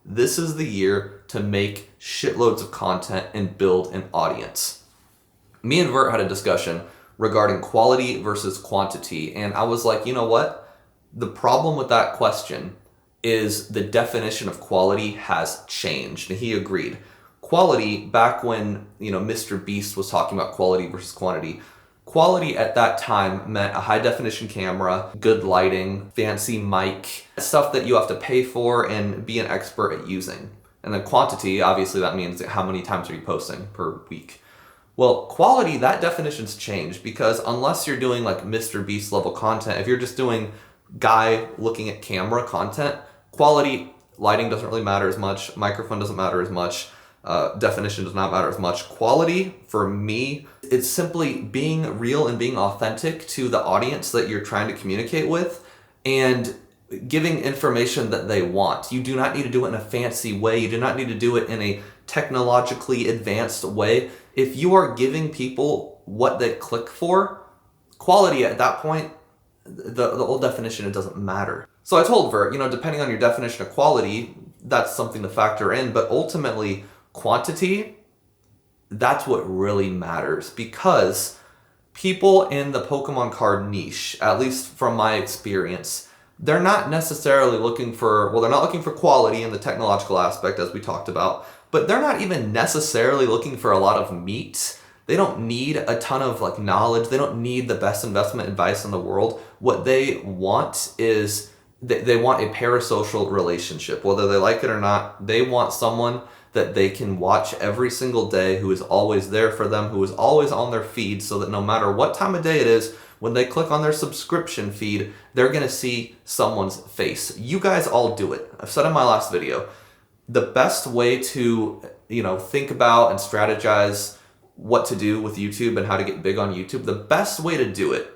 this is the year to make shitloads of content and build an audience. Me and Vert had a discussion regarding quality versus quantity, and I was like, you know what? The problem with that question is the definition of quality has changed, and he agreed. Quality, back when, Mr. Beast was talking about quality versus quantity, quality at that time meant a high definition camera, good lighting, fancy mic, stuff that you have to pay for and be an expert at using. And then quantity, obviously that means how many times are you posting per week. Well, quality, that definition's changed, because unless you're doing like Mr. Beast level content, if you're just doing guy looking at camera content, quality, lighting doesn't really matter as much, microphone doesn't matter as much, definition does not matter as much. Quality, for me, it's simply being real and being authentic to the audience that you're trying to communicate with and giving information that they want. You do not need to do it in a fancy way. You do not need to do it in a technologically advanced way. If you are giving people what they click for, quality at that point, the old definition, it doesn't matter. So I told Vert, depending on your definition of quality, that's something to factor in, but ultimately, quantity, that's what really matters, because people in the Pokemon card niche, at least from my experience, they're not necessarily looking for, they're not looking for quality in the technological aspect, as we talked about, but they're not even necessarily looking for a lot of meat. They don't need a ton of knowledge. They don't need the best investment advice in the world. What they want is they want a parasocial relationship. Whether they like it or not, they want someone that they can watch every single day, who is always there for them, who is always on their feed, so that no matter what time of day it is, when they click on their subscription feed, they're going to see someone's face. You guys all do it. I've said in my last video, the best way to, think about and strategize what to do with YouTube and how to get big on YouTube, the best way to do it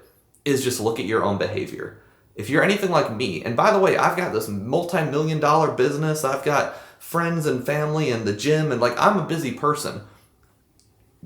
is just look at your own behavior. If you're anything like me, and by the way, I've got this multi-million-dollar business, I've got friends and family and the gym, and I'm a busy person.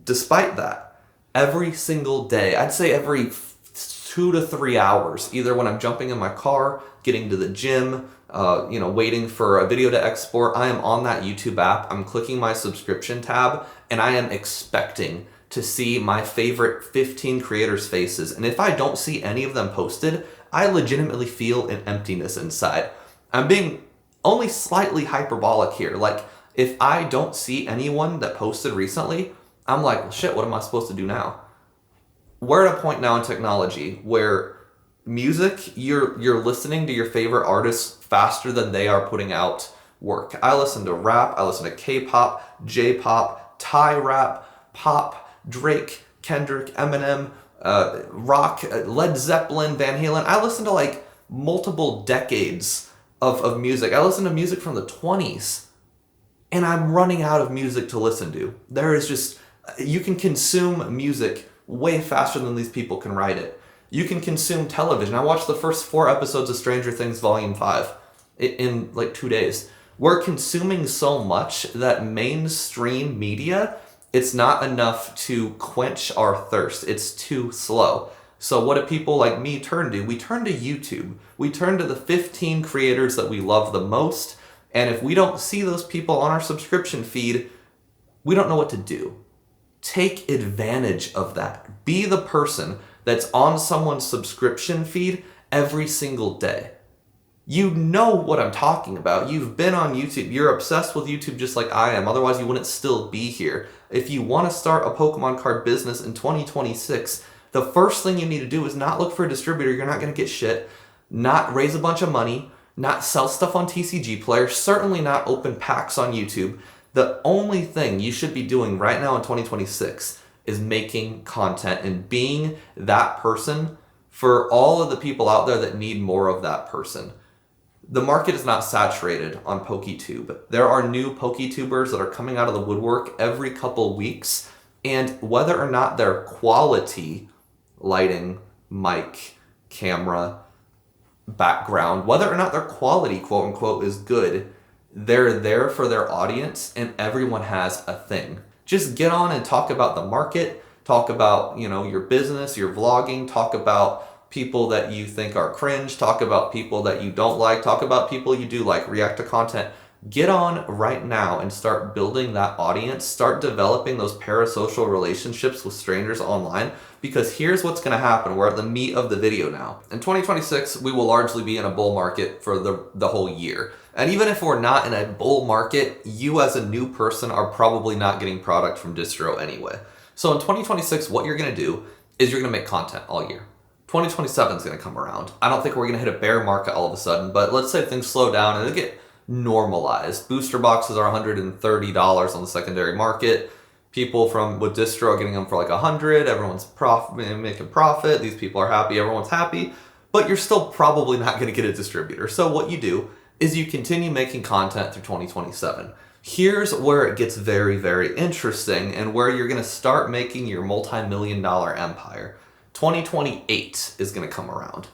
Despite that, every single day, I'd say every 2 to 3 hours, either when I'm jumping in my car, getting to the gym, waiting for a video to export, I am on that YouTube app, I'm clicking my subscription tab, and I am expecting to see my favorite 15 creators' faces. And if I don't see any of them posted, I legitimately feel an emptiness inside. I'm being only slightly hyperbolic here. If I don't see anyone that posted recently, I'm like, well, shit, what am I supposed to do now? We're at a point now in technology where music, you're listening to your favorite artists faster than they are putting out work. I listen to rap, I listen to K-pop, J-pop, Thai rap, pop, Drake, Kendrick, Eminem, rock, Led Zeppelin, Van Halen. I listen to multiple decades of music. I listen to music from the 20s, and I'm running out of music to listen to. There is just, you can consume music way faster than these people can write it. You can consume television. I watched the first 4 episodes of Stranger Things Volume 5 in 2 days. We're consuming so much that mainstream media, it's not enough to quench our thirst. It's too slow. So what do people like me turn to? We turn to YouTube. We turn to the 15 creators that we love the most. And if we don't see those people on our subscription feed, we don't know what to do. Take advantage of that. Be the person that's on someone's subscription feed every single day. You know what I'm talking about. You've been on YouTube. You're obsessed with YouTube just like I am. Otherwise, you wouldn't still be here. If you want to start a Pokemon card business in 2026, the first thing you need to do is not look for a distributor. You're not going to get shit. Not raise a bunch of money. Not sell stuff on TCG Player. Certainly not open packs on YouTube. The only thing you should be doing right now in 2026 is making content and being that person for all of the people out there that need more of that person. The market is not saturated on PokeTube. There are new PokeTubers that are coming out of the woodwork every couple weeks, and whether or not they're quality lighting, mic, camera, background, whether or not their quality, quote unquote, is good, they're there for their audience, and everyone has a thing. Just get on and talk about the market, talk about, your business, your vlogging, talk about people that you think are cringe, talk about people that you don't like, talk about people you do like, react to content. Get on right now and start building that audience. Start developing those parasocial relationships with strangers online, because here's what's going to happen. We're at the meat of the video now. In 2026, we will largely be in a bull market for the whole year. And even if we're not in a bull market, you as a new person are probably not getting product from distro anyway. So in 2026, what you're going to do is you're going to make content all year. 2027 is going to come around. I don't think we're going to hit a bear market all of a sudden, but let's say things slow down and they get normalized. Booster boxes are $130 on the secondary market. People with distro are getting them for like $100. Everyone's making profit. These people are happy. Everyone's happy. But you're still probably not going to get a distributor. So what you do is you continue making content through 2027. Here's where it gets very, very interesting and where you're going to start making your multi-million-dollar empire. 2028 is going to come around.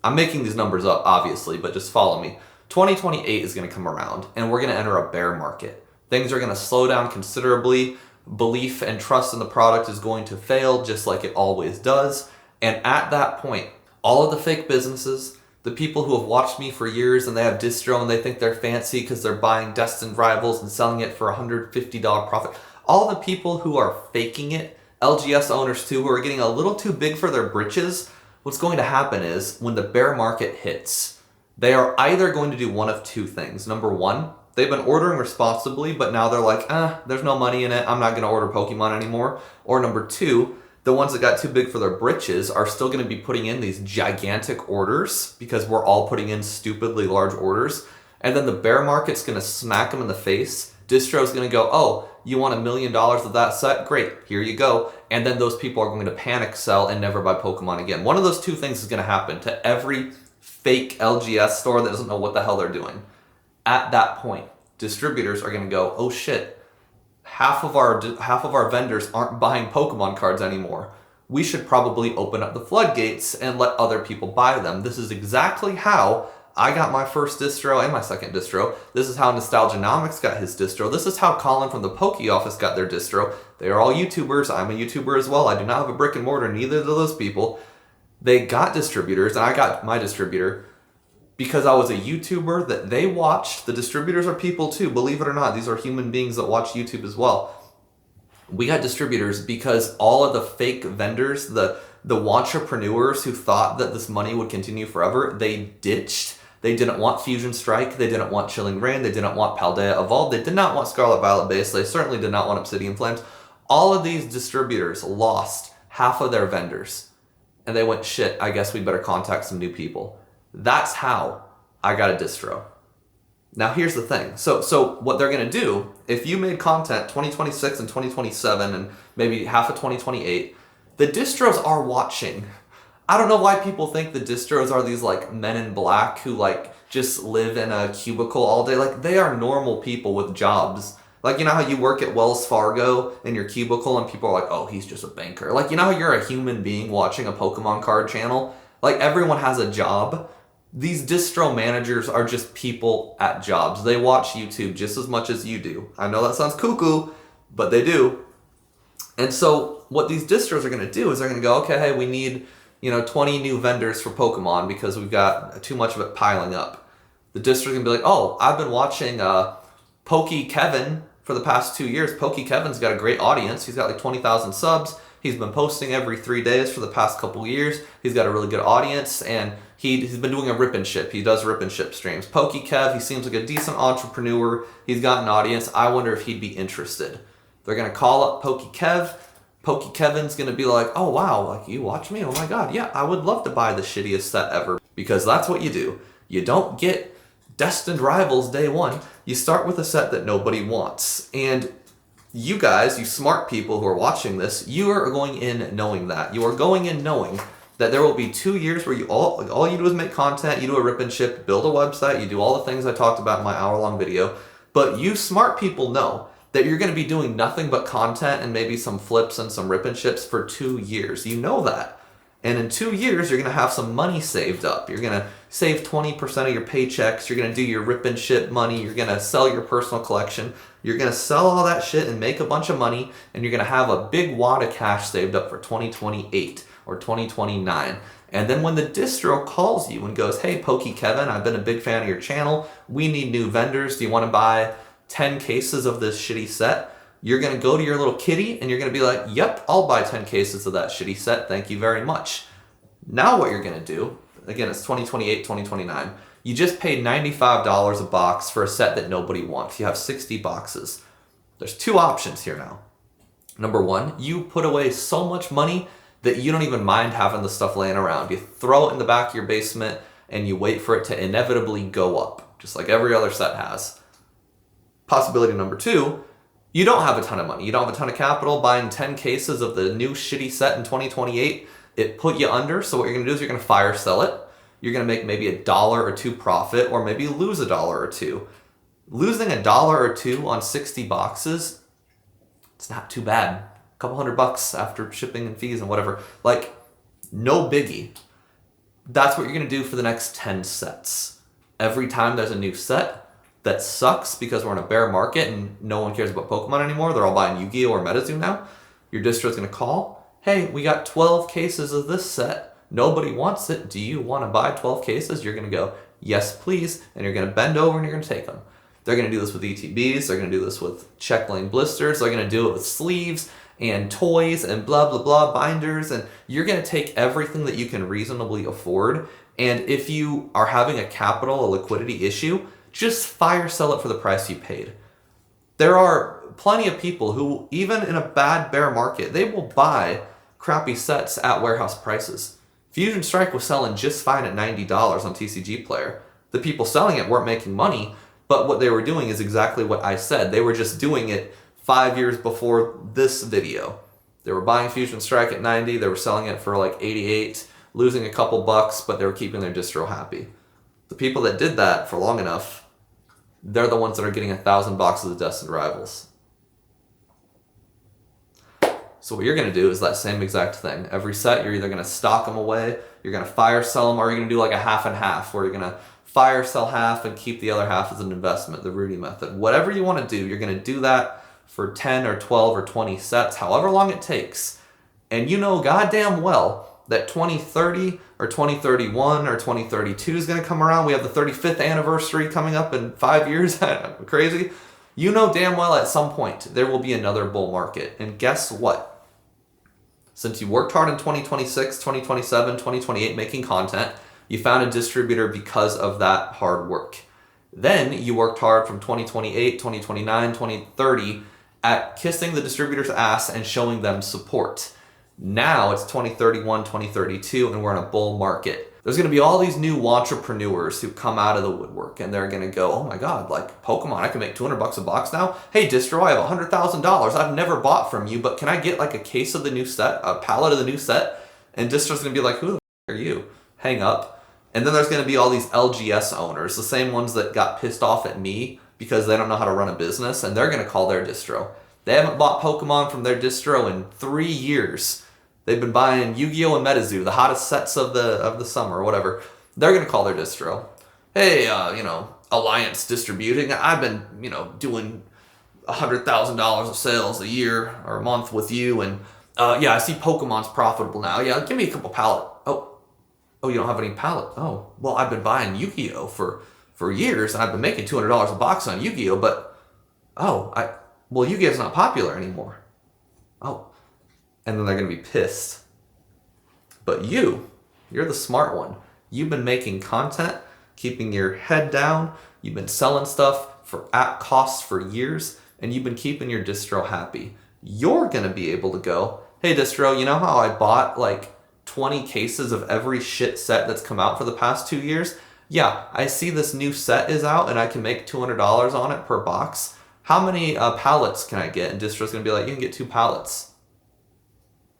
I'm making these numbers up, obviously, but just follow me. 2028 is going to come around, and we're going to enter a bear market. Things are going to slow down considerably. Belief and trust in the product is going to fail, just like it always does. And at that point, all of the fake businesses, the people who have watched me for years and they have distro and they think they're fancy because they're buying Destined Rivals and selling it for $150 profit, all the people who are faking it, LGS owners too, who are getting a little too big for their britches, what's going to happen is when the bear market hits, they are either going to do one of two things. Number one, they've been ordering responsibly, but now they're like, there's no money in it. I'm not going to order Pokemon anymore. Or number two, the ones that got too big for their britches are still going to be putting in these gigantic orders because we're all putting in stupidly large orders. And then the bear market's going to smack them in the face. Distro's going to go, oh, you want $1 million of that set? Great, here you go. And then those people are going to panic sell and never buy Pokemon again. One of those two things is going to happen to every fake LGS store that doesn't know what the hell they're doing. At that point, distributors are going to go, oh shit, half of our vendors aren't buying Pokemon cards anymore. We should probably open up the floodgates and let other people buy them. This is exactly how I got my first distro and my second distro. This is how Nostalgianomics got his distro. This is how Colin from the Poke Office got their distro. They are all YouTubers. I'm a YouTuber as well. I do not have a brick and mortar, neither do those people. They got distributors, and I got my distributor because I was a YouTuber that they watched. The distributors are people too, believe it or not. These are human beings that watch YouTube as well. We got distributors because all of the fake vendors, the wantrepreneurs who thought that this money would continue forever, they ditched. They didn't want Fusion Strike. They didn't want Chilling Reign. They didn't want Paldea Evolved. They did not want Scarlet Violet Base. They certainly did not want Obsidian Flames. All of these distributors lost half of their vendors. And they went, shit, I guess we better contact some new people. That's how I got a distro. Now here's the thing. So what they're going to do, if you made content 2026 and 2027 and maybe half of 2028, the distros are watching. I don't know why people think the distros are these like men in black who like just live in a cubicle all day. Like they are normal people with jobs. Like, you know how you work at Wells Fargo in your cubicle and people are like, oh, he's just a banker. Like, you know how you're a human being watching a Pokemon card channel? Like, everyone has a job. These distro managers are just people at jobs. They watch YouTube just as much as you do. I know that sounds cuckoo, but they do. And so what these distros are going to do is they're going to go, okay, hey, we need, 20 new vendors for Pokemon because we've got too much of it piling up. The district's going to be like, oh, I've been watching Poke Kevin for the past 2 years. Poke Kevin's got a great audience. He's got like 20,000 subs. He's been posting every 3 days for the past couple years. He's got a really good audience, and he's been doing a rip and ship. He does rip and ship streams. Poke Kev, he seems like a decent entrepreneur. He's got an audience. I wonder if he'd be interested. They're going to call up Poke Kev. Poke Kevin's going to be like, oh, wow, like you watch me? Oh, my God. Yeah, I would love to buy the shittiest set ever. Because that's what you do. You don't get Destined Rivals day one. You start with a set that nobody wants. And you guys, you smart people who are watching this, you are going in knowing that. You are going in knowing that there will be 2 years where all you do is make content, you do a rip and ship, build a website, you do all the things I talked about in my hour-long video. But you smart people know that you're going to be doing nothing but content and maybe some flips and some rip and ships for 2 years. You know that. And in 2 years, you're going to have some money saved up. You're going to save 20% of your paychecks. You're going to do your rip and ship money. You're going to sell your personal collection. You're going to sell all that shit and make a bunch of money. And you're going to have a big wad of cash saved up for 2028 or 2029. And then when the distro calls you and goes, hey, Pokey Kevin, I've been a big fan of your channel. We need new vendors. Do you want to buy 10 cases of this shitty set? You're going to go to your little kitty and you're going to be like, yep, I'll buy 10 cases of that shitty set. Thank you very much. Now what you're going to do, again, it's 2028, 2029. You just paid $95 a box for a set that nobody wants. You have 60 boxes. There's two options here now. Number one, you put away so much money that you don't even mind having the stuff laying around. You throw it in the back of your basement and you wait for it to inevitably go up, just like every other set has. Possibility number two, you don't have a ton of money. You don't have a ton of capital. Buying 10 cases of the new shitty set in 2028, it put you under. So what you're going to do is you're going to fire sell it. You're going to make maybe $1 or $2 profit, or maybe lose $1 or $2. Losing $1 or $2 on 60 boxes, it's not too bad. A couple $100 after shipping and fees and whatever. Like, no biggie. That's what you're going to do for the next 10 sets. Every time there's a new set that sucks because we're in a bear market and no one cares about Pokemon anymore, they're all buying Yu-Gi-Oh! Or MetaZoo now, your distro's going to call, hey, we got 12 cases of this set. Nobody wants it. Do you want to buy 12 cases? You're going to go, yes, please. And you're going to bend over and you're going to take them. They're going to do this with ETBs. They're going to do this with check lane blisters. They're going to do it with sleeves and toys and blah, blah, blah, binders. And you're going to take everything that you can reasonably afford. And if you are having a capital, a liquidity issue, just fire sell it for the price you paid. There are plenty of people who, even in a bad bear market, they will buy crappy sets at warehouse prices. Fusion Strike was selling just fine at $90 on TCG Player. The people selling it weren't making money, but what they were doing is exactly what I said. They were just doing it 5 years before this video. They were buying Fusion Strike at 90, they were selling it for like 88, losing a couple bucks, but they were keeping their distro happy. The people that did that for long enough, they're the ones that are getting 1,000 boxes of Destined Rivals. So what you're going to do is that same exact thing. Every set, you're either going to stock them away, you're going to fire sell them, or you're going to do like a half and half, where you're going to fire sell half and keep the other half as an investment, the Rudy method. Whatever you want to do, you're going to do that for 10 or 12 or 20 sets, however long it takes. And you know goddamn well that 2030 or 2031 or 2032 is going to come around. We have the 35th anniversary coming up in 5 years. Crazy. You know damn well at some point there will be another bull market. And guess what? Since you worked hard in 2026, 2027, 2028 making content, you found a distributor because of that hard work. Then you worked hard from 2028, 2029, 2030 at kissing the distributor's ass and showing them support. Now it's 2031, 2032, and we're in a bull market. There's going to be all these new entrepreneurs who come out of the woodwork, and they're going to go, oh my God, like Pokemon, I can make $200 a box now. Hey, distro, I have $100,000. I've never bought from you, but can I get like a case of the new set, a pallet of the new set? And distro's going to be like, who the f- are you? Hang up. And then there's going to be all these LGS owners, the same ones that got pissed off at me because they don't know how to run a business, and they're going to call their distro. They haven't bought Pokemon from their distro in 3 years. They've been buying Yu-Gi-Oh! And MetaZoo, the hottest sets of the summer or whatever. They're going to call their distro. Hey, Alliance Distributing, I've been, doing $100,000 of sales a year or a month with you. And I see Pokemon's profitable now. Yeah, give me a couple pallet. Oh, you don't have any pallet? Oh, well, I've been buying Yu-Gi-Oh! for years. And I've been making $200 a box on Yu-Gi-Oh! But, Yu-Gi-Oh's not popular anymore. Oh. And then they're going to be pissed. But you're the smart one. You've been making content, keeping your head down. You've been selling stuff at cost for years, and you've been keeping your distro happy. You're going to be able to go, hey distro, you know how I bought like 20 cases of every shit set that's come out for the past 2 years? Yeah, I see this new set is out and I can make $200 on it per box. How many pallets can I get? And distro's going to be like, you can get 2 pallets.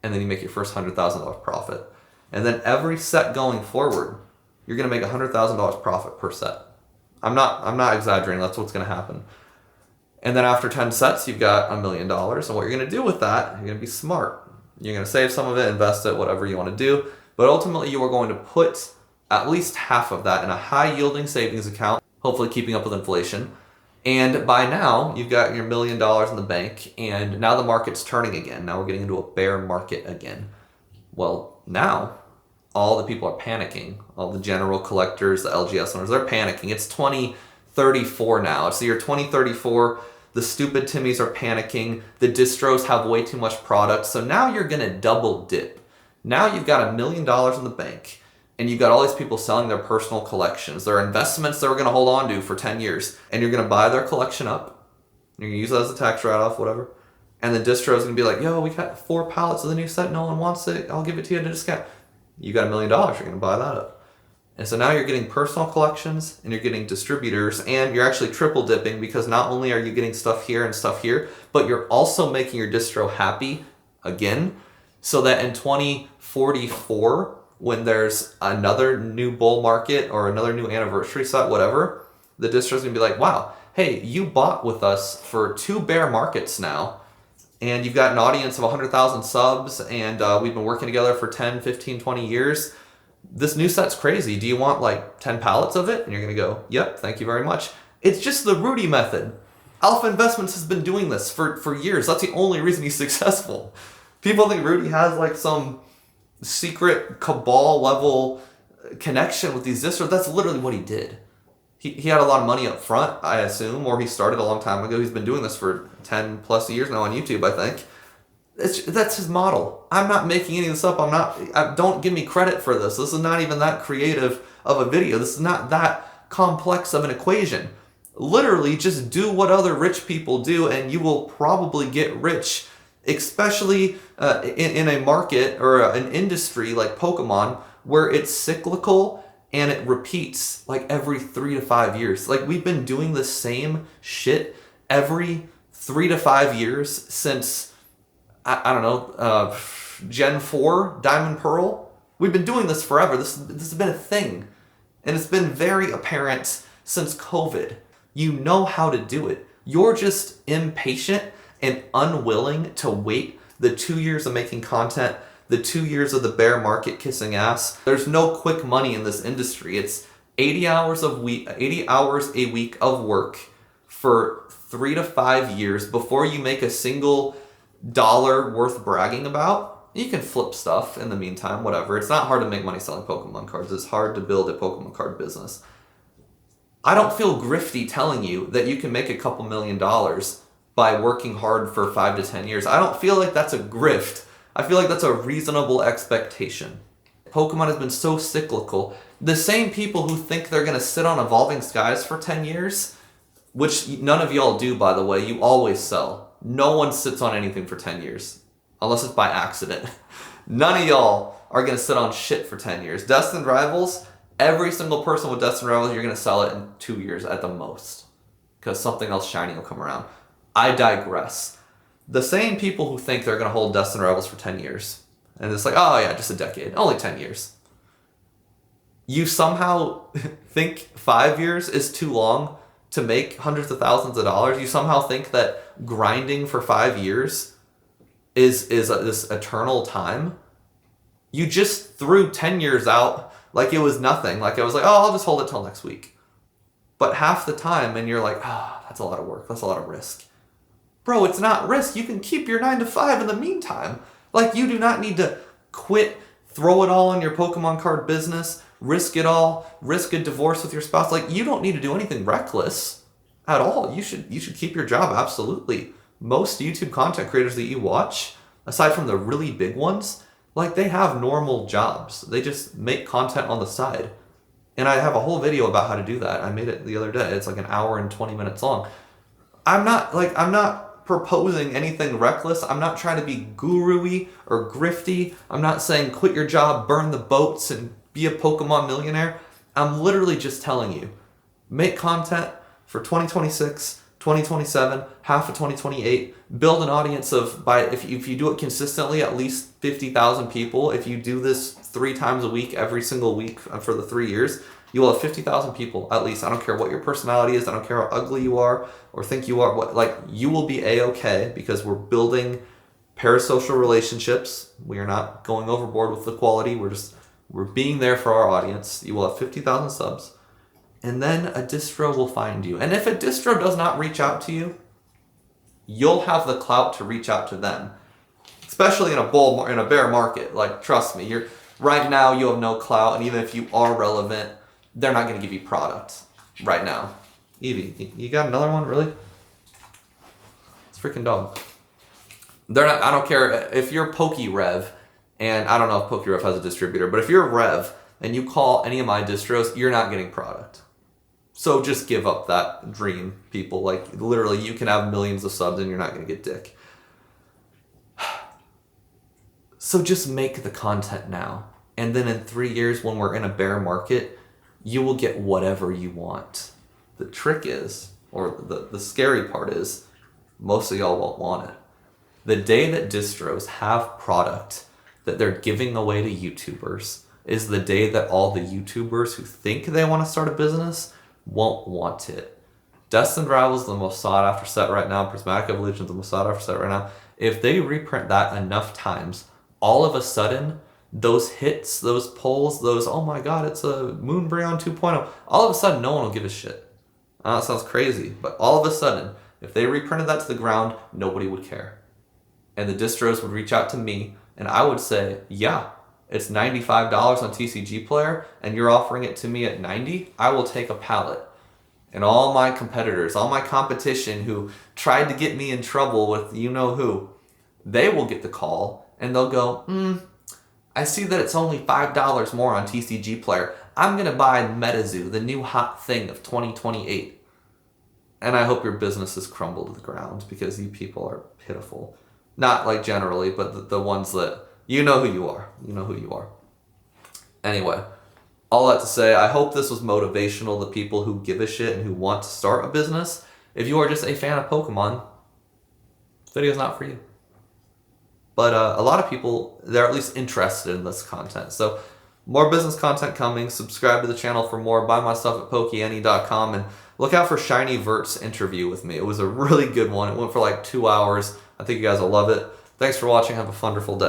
And then you make your first $100,000 profit. And then every set going forward, you're going to make $100,000 profit per set. I'm not exaggerating. That's what's going to happen. And then after 10 sets, you've got $1 million. And what you're going to do with that, you're going to be smart. You're going to save some of it, invest it, whatever you want to do. But ultimately, you are going to put at least half of that in a high-yielding savings account, hopefully keeping up with inflation. And by now, you've got your $1 million in the bank, and now the market's turning again. Now we're getting into a bear market again. Well, now, all the people are panicking. All the general collectors, the LGS owners, they're panicking. It's 2034 now. It's the year 2034. The stupid Timmies are panicking. The distros have way too much product. So now you're going to double dip. Now you've got $1 million in the bank, and you've got all these people selling their personal collections, their investments they were going to hold on to for 10 years, and you're going to buy their collection up. You're going to use it as a tax write-off, whatever. And the distro is going to be like, yo, we got 4 pallets of the new set. No one wants it. I'll give it to you at a discount. You got $1 million. You're going to buy that up. And so now you're getting personal collections, and you're getting distributors, and you're actually triple dipping, because not only are you getting stuff here and stuff here, but you're also making your distro happy again, so that in 2044, when there's another new bull market or another new anniversary set, whatever, the distro's going to be like, wow, hey, you bought with us for 2 bear markets now, and you've got an audience of 100,000 subs, and we've been working together for 10, 15, 20 years. This new set's crazy. Do you want like 10 pallets of it? And you're going to go, yep, thank you very much. It's just the Rudy method. Alpha Investments has been doing this for years. That's the only reason he's successful. People think Rudy has like some secret cabal level connection with these distros. That's literally what he did. He had a lot of money up front, I assume, or he started a long time ago. He's been doing this for 10 plus years now on YouTube, I think. That's his model. I'm not making any of this up. Don't give me credit for this. This is not even that creative of a video. This is not that complex of an equation. Literally, just do what other rich people do, and you will probably get rich, especially in a market or an industry like Pokemon, where it's cyclical and it repeats like every 3 to 5 years. Like, we've been doing the same shit every 3 to 5 years since, I don't know, Gen 4, Diamond Pearl. We've been doing this forever. This has been a thing. And it's been very apparent since COVID. You know how to do it. You're just impatient and unwilling to wait the 2 years of making content, the 2 years of the bear market kissing ass. There's no quick money in this industry. It's 80 hours a week of work for 3 to 5 years before you make a single dollar worth bragging about. You can flip stuff in the meantime, whatever. It's not hard to make money selling Pokemon cards. It's hard to build a Pokemon card business. I don't feel grifty telling you that you can make a couple $1 million by working hard for 5 to 10 years. I don't feel like that's a grift. I feel like that's a reasonable expectation. Pokemon has been so cyclical. The same people who think they're going to sit on Evolving Skies for 10 years, which none of y'all do, by the way, you always sell. No one sits on anything for 10 years, unless it's by accident. None of y'all are going to sit on shit for 10 years. Destined Rivals, every single person with Destined Rivals, you're going to sell it in 2 years at the most, because something else shiny will come around. I digress. The same people who think they're going to hold Destined Rivals for 10 years, and it's like, oh yeah, just a decade, only 10 years. You somehow think 5 years is too long to make hundreds of thousands of dollars. You somehow think that grinding for 5 years is this eternal time. You just threw 10 years out like it was nothing. Like I was like, oh, I'll just hold it till next week. But half the time, and you're like, oh, that's a lot of work. That's a lot of risk. Bro, it's not risk. You can keep your 9 to 5 in the meantime. Like, you do not need to quit, throw it all on your Pokemon card business, risk it all, risk a divorce with your spouse. Like, you don't need to do anything reckless at all. You should keep your job, absolutely. Most YouTube content creators that you watch, aside from the really big ones, like, they have normal jobs. They just make content on the side. And I have a whole video about how to do that. I made it the other day. It's like an hour and 20 minutes long. I'm not proposing anything reckless. I'm not trying to be guru-y or grifty. I'm not saying quit your job, burn the boats, and be a Pokemon millionaire. I'm literally just telling you, make content for 2026, 2027, half of 2028. Build an audience of, if you do it consistently, at least 50,000 people. If you do this 3 times a week, every single week for the 3 years, you will have 50,000 people at least. I don't care what your personality is. I don't care how ugly you are or think you are. You will be A-okay, because we're building parasocial relationships. We are not going overboard with the quality. We're being there for our audience. You will have 50,000 subs. And then a distro will find you. And if a distro does not reach out to you, you'll have the clout to reach out to them. Especially in a bear market. Like, trust me, right now you have no clout, and even if you are relevant, they're not going to give you product right now. Evie, you got another one, really? It's freaking dog. They're not. I don't care if you're PokeRev, and I don't know if PokeRev has a distributor, but if you're Rev and you call any of my distros, you're not getting product. So just give up that dream, people. Like, literally, you can have millions of subs and you're not going to get dick. So just make the content now. And then in 3 years, when we're in a bear market, you will get whatever you want. The trick is, or the scary part is, most of y'all won't want it. The day that distros have product that they're giving away to YouTubers is the day that all the YouTubers who think they want to start a business won't want it. Destined Rivals is the most sought after set right now. Prismatic Evolution is the most sought after set right now. If they reprint that enough times, all of a sudden, those hits, those polls, those, oh my god, it's a Moonbreon 2.0, all of a sudden, no one will give a shit. I know it sounds crazy, but all of a sudden, if they reprinted that to the ground, nobody would care. And the distros would reach out to me, and I would say, yeah, it's $95 on TCG Player, and you're offering it to me at $90, I will take a pallet. And all my competitors, all my competition who tried to get me in trouble with you-know-who, they will get the call, and they'll go, I see that it's only $5 more on TCG Player. I'm going to buy MetaZoo, the new hot thing of 2028. And I hope your businesses crumble to the ground because you people are pitiful. Not like generally, but the ones that, you know who you are. You know who you are. Anyway, all that to say, I hope this was motivational to people who give a shit and who want to start a business. If you are just a fan of Pokemon, this video is not for you. But a lot of people, they're at least interested in this content. So more business content coming. Subscribe to the channel for more. Buy my stuff at Pokene.com. And look out for Shiny Vert's interview with me. It was a really good one. It went for like 2 hours. I think you guys will love it. Thanks for watching. Have a wonderful day.